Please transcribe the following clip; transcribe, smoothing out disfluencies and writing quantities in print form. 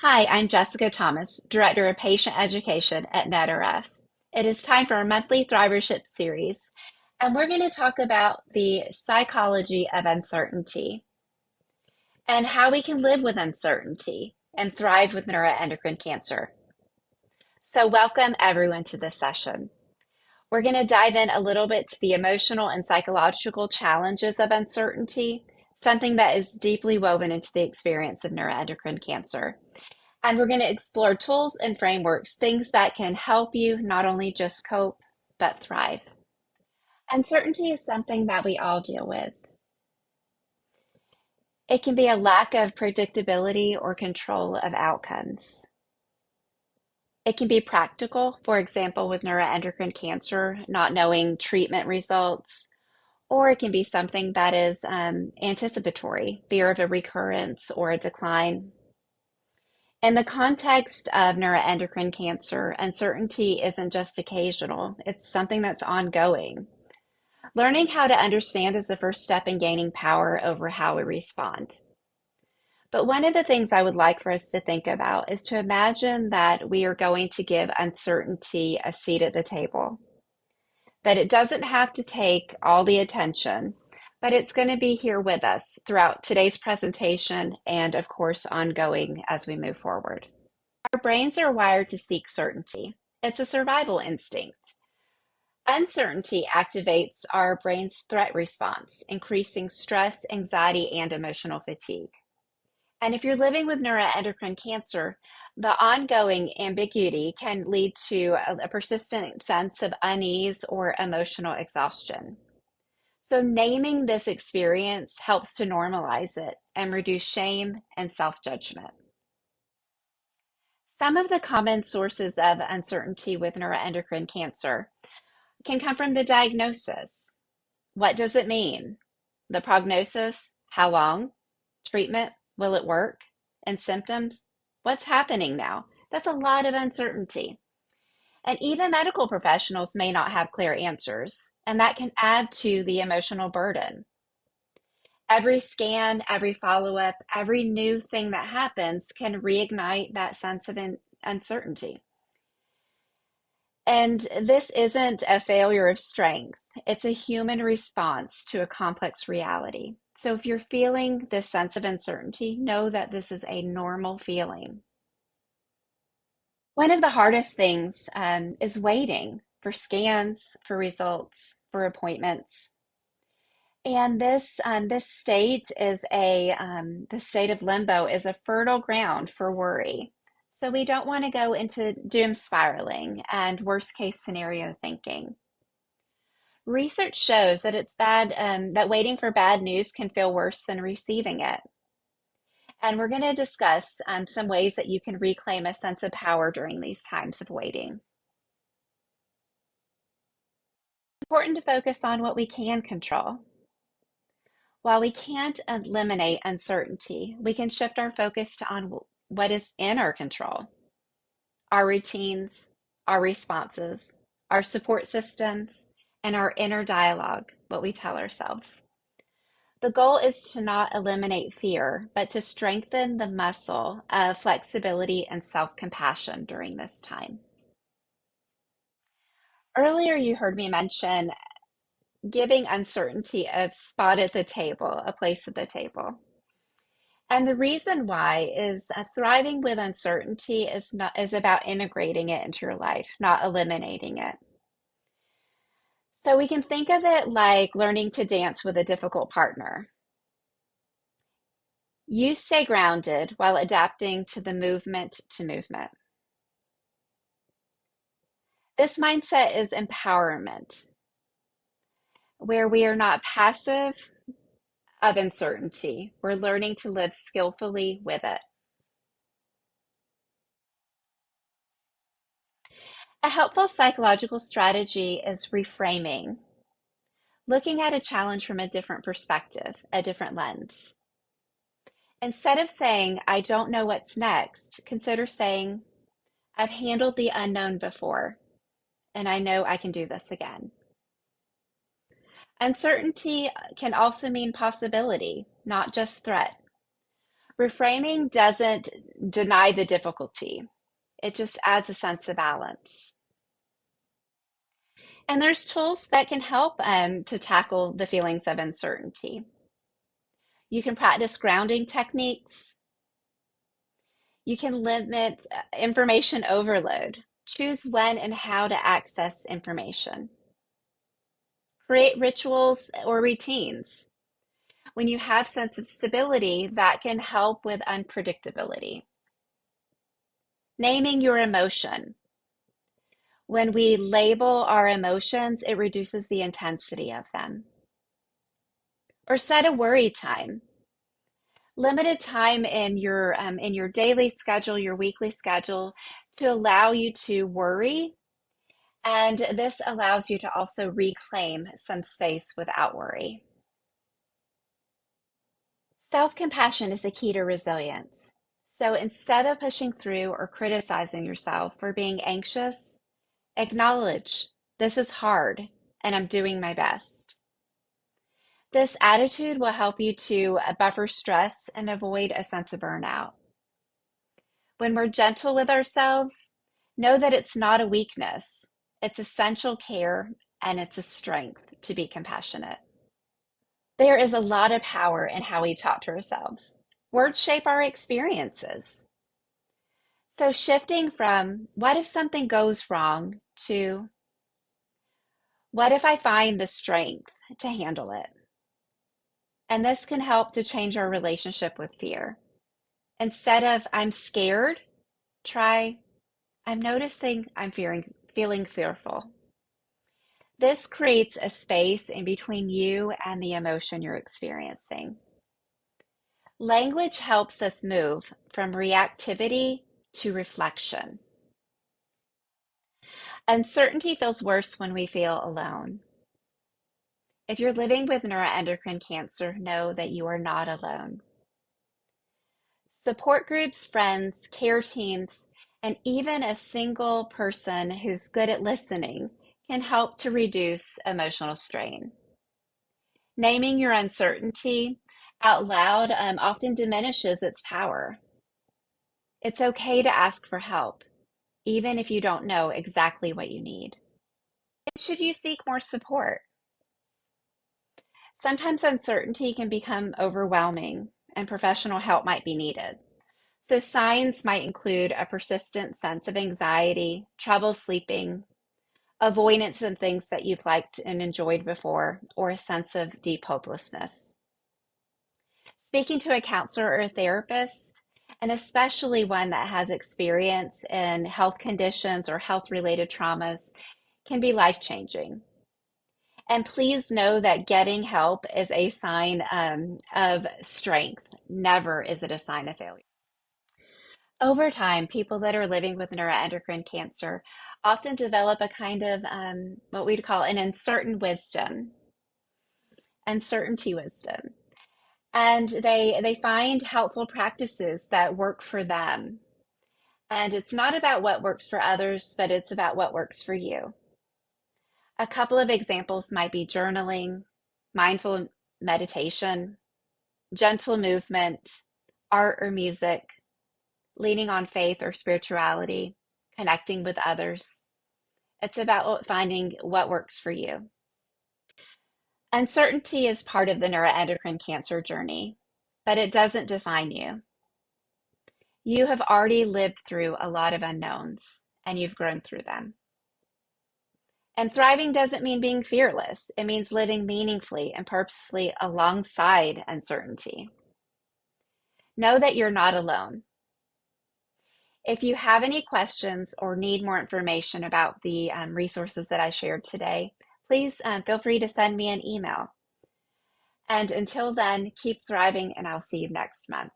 Hi, I'm Jessica Thomas, Director of Patient Education at NETRF. It is time for our monthly Thrivership Series, and we're going to talk about the psychology of uncertainty and how we can live with uncertainty and thrive with neuroendocrine cancer. So, welcome everyone to this session. We're going to dive in a little bit to the emotional and psychological challenges of uncertainty, something that is deeply woven into the experience of neuroendocrine cancer. And we're going to explore tools and frameworks, things that can help you not only just cope, but thrive. Uncertainty is something that we all deal with. It can be a lack of predictability or control of outcomes. It can be practical, for example, with neuroendocrine cancer, not knowing treatment results, or it can be something that is anticipatory, fear of a recurrence or a decline. In the context of neuroendocrine cancer, uncertainty isn't just occasional, it's something that's ongoing. Learning how to understand is the first step in gaining power over how we respond. But one of the things I would like for us to think about is to imagine that we are going to give uncertainty a seat at the table, that it doesn't have to take all the attention, but it's going to be here with us throughout today's presentation and, of course, ongoing as we move forward. Our brains are wired to seek certainty. It's a survival instinct. Uncertainty activates our brain's threat response, increasing stress, anxiety, and emotional fatigue. And if you're living with neuroendocrine cancer, the ongoing ambiguity can lead to a persistent sense of unease or emotional exhaustion. So, naming this experience helps to normalize it and reduce shame and self judgment. Some of the common sources of uncertainty with neuroendocrine cancer can come from the diagnosis. What does it mean? The prognosis, how long, treatment, will it work, and symptoms? What's happening now? That's a lot of uncertainty. And even medical professionals may not have clear answers, and that can add to the emotional burden. Every scan, every follow up, every new thing that happens can reignite that sense of uncertainty. And this isn't a failure of strength, it's a human response to a complex reality. So if you're feeling this sense of uncertainty, know that this is a normal feeling. One of the hardest things is waiting for scans, for results, for appointments. And this state is the state of limbo is a fertile ground for worry. So we don't want to go into doom spiraling and worst case scenario thinking. Research shows that it's bad, that waiting for bad news can feel worse than receiving it. And we're going to discuss some ways that you can reclaim a sense of power during these times of waiting. It's important to focus on what we can control. While we can't eliminate uncertainty, we can shift our focus on what is in our control: our routines, our responses, our support systems, and our inner dialogue, what we tell ourselves. The goal is to not eliminate fear, but to strengthen the muscle of flexibility and self-compassion during this time. Earlier, you heard me mention giving uncertainty a spot at the table, a place at the table. And the reason why is thriving with uncertainty is about integrating it into your life, not eliminating it. So we can think of it like learning to dance with a difficult partner. You stay grounded while adapting to the movement to movement. This mindset is empowerment, where we are not passive of uncertainty. We're learning to live skillfully with it. A helpful psychological strategy is reframing, looking at a challenge from a different perspective, a different lens. Instead of saying, I don't know what's next, consider saying, I've handled the unknown before, and I know I can do this again. Uncertainty can also mean possibility, not just threat. Reframing doesn't deny the difficulty. It just adds a sense of balance. And there's tools that can help to tackle the feelings of uncertainty. You can practice grounding techniques. You can limit information overload. Choose when and how to access information. Create rituals or routines. When you have sense of stability, that can help with unpredictability. Naming your emotion. When we label our emotions, it reduces the intensity of them. Or set a worry time. Limited time in your daily schedule, your weekly schedule, to allow you to worry. And this allows you to also reclaim some space without worry. Self-compassion is the key to resilience. So instead of pushing through or criticizing yourself for being anxious, acknowledge this is hard and I'm doing my best. This attitude will help you to buffer stress and avoid a sense of burnout. When we're gentle with ourselves, know that it's not a weakness. It's essential care and it's a strength to be compassionate. There is a lot of power in how we talk to ourselves. Words shape our experiences. So shifting from what if something goes wrong to what if I find the strength to handle it? And this can help to change our relationship with fear. Instead of I'm scared, try I'm noticing I'm feeling fearful. This creates a space in between you and the emotion you're experiencing. Language helps us move from reactivity to reflection. Uncertainty feels worse when we feel alone. If you're living with neuroendocrine cancer, know that you are not alone. Support groups, friends, care teams, and even a single person who's good at listening can help to reduce emotional strain. Naming your uncertainty out loud often diminishes its power. It's okay to ask for help, even if you don't know exactly what you need. Should you seek more support? Sometimes uncertainty can become overwhelming and professional help might be needed. So signs might include a persistent sense of anxiety, trouble sleeping, avoidance of things that you've liked and enjoyed before, or a sense of deep hopelessness. Speaking to a counselor or a therapist, and especially one that has experience in health conditions or health-related traumas, can be life-changing. And please know that getting help is a sign of strength. Never is it a sign of failure. Over time, people that are living with neuroendocrine cancer often develop a kind of what we'd call an uncertainty wisdom. And they find helpful practices that work for them. And it's not about what works for others, but it's about what works for you. A couple of examples might be journaling, mindful meditation, gentle movement, art or music, leaning on faith or spirituality, connecting with others. It's about finding what works for you. Uncertainty is part of the neuroendocrine cancer journey, but it doesn't define you. You have already lived through a lot of unknowns, and you've grown through them. And thriving doesn't mean being fearless. It means living meaningfully and purposefully alongside uncertainty. Know that you're not alone. If you have any questions or need more information about the resources that I shared today, please feel free to send me an email. And until then, keep thriving, and I'll see you next month.